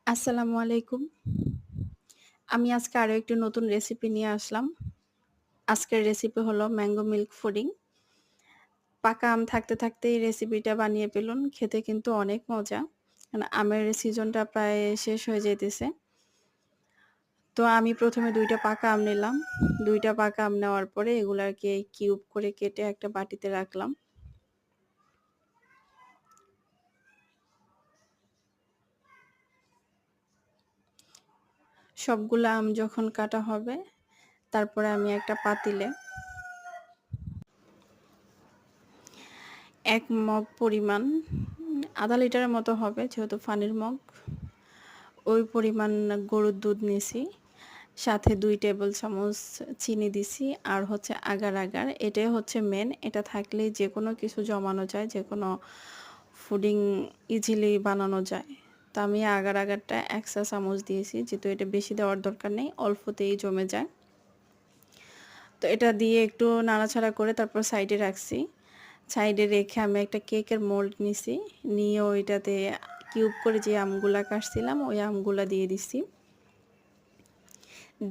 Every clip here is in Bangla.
আসসালামু আলাইকুম। আমি আজকে আরো একটি নতুন রেসিপি নিয়ে আসলাম। আজকের রেসিপি হলো ম্যাঙ্গো মিল্ক পুডিং। পাকা আম থাকতে, থাকতেই রেসিপিটা বানিয়ে ফেলুন। খেতে কিন্তু অনেক মজা। আমের সিজনটা প্রায় শেষ হয়ে যাইতেছে। তো আমি ১ম এ ২ টা পাকা আম নিলাম। ২ টা পাকা আম নেওয়ার পরে এগুলাকে কিউব করে কেটে একটা বাটিতে রাখলাম। সবগুলা আম যখন কাটা হবে, তারপরে আমি একটা পাতিলে ১ মগ পরিমাণ ০.৫ লিটারের মতো হবে যেহেতু পানির মগ। ওই পরিমাণ গরুর দুধ নিছি। সাথে ২ টেবিল চামচ চিনি দিছি আর হচ্ছে আগার-আগার। এটাই হচ্ছে মেইন। এটা থাকলেই যেকোনো কিছু জমানো যায়, যেকোনো পুডিং ইজিলি বানানো যায়। তো আমি আগার-আগারটা ১ চা চামচ দিয়েছি যেহেতু এটা বেশি দেওয়ার দরকার নেই, অল্পতেই জমে যায়। তো এটা দিয়ে একটু নাড়াচাড়া করে তারপর সাইডে রাখছি। সাইডে রেখে আমি একটা কেকের মোল্ড নিছি। নিয়ে ওইটাতে কিউব করে যে আমগুলা কাটছিলাম ওই আমগুলা দিয়ে দিছি।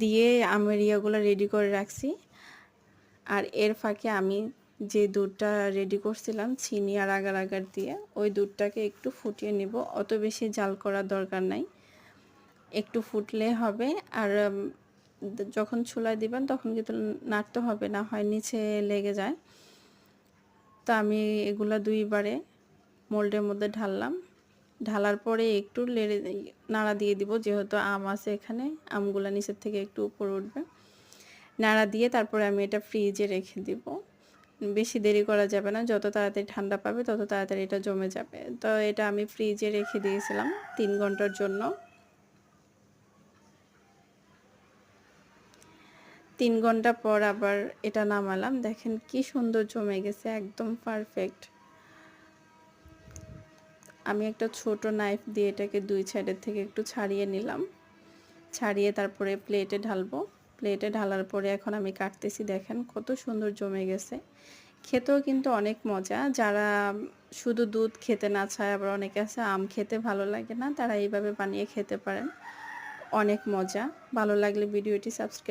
দিয়ে আমের ইয়াগুলা রেডি করে রাখছি। আর এর ফাঁকে আমি যে দুধটা রেডি করছিলাম চিনি আর আগার-আগার দিয়ে ওই দুধটাকে একটু ফুটিয়ে নিব। অত বেশি জাল করার দরকার নাই। একটু ফুটলে হবে আর যখন চুলায় দিবেন তখন কিন্তু নাড়তে হবে, না হয় নিচে লেগে যায়। তো আমি এগুলা ২ বারে মোল্ডের মধ্যে ঢাললাম। ঢালার পরে একটু নাড়া দিয়ে দিব যেহেতু আম আছে এখানে, আমগুলা নিচের থেকে একটু উপরে উঠবে। নাড়া দিয়ে তারপরে আমি এটা ফ্রিজে রেখে দিব। বেশি দেরি করা যাবে না। যত তাড়াতাড়ি ঠান্ডা পাবে তত তাড়াতাড়ি এটা জমে যাবে। তো এটা আমি ফ্রিজে রেখে দিয়েছিলাম ৩ ঘন্টার জন্য। ৩ ঘন্টা পর আবার এটা নামালাম। দেখেন কি সুন্দর জমে গেছে, একদম পারফেক্ট। আমি একটা ছোট নাইফ দিয়ে এটাকে ২ সাইডের থেকে একটু ছাড়িয়ে নিলাম। ছাড়িয়ে তারপরে প্লেটে ঢালবো। প্লেটে ঢালার পরে এখন আমি কাটতেছি, দেখেন কত সুন্দর জমে গেছে। খেতেও কিন্তু অনেক মজা। যারা শুধু দুধ খেতে না চায়, আবার অনেকে আছে আম খেতে ভালো লাগে না, তারা এইভাবে বানিয়ে খেতে পারেন। অনেক মজা। ভালো লাগলে ভিডিওটি সাবস্ক্রাইব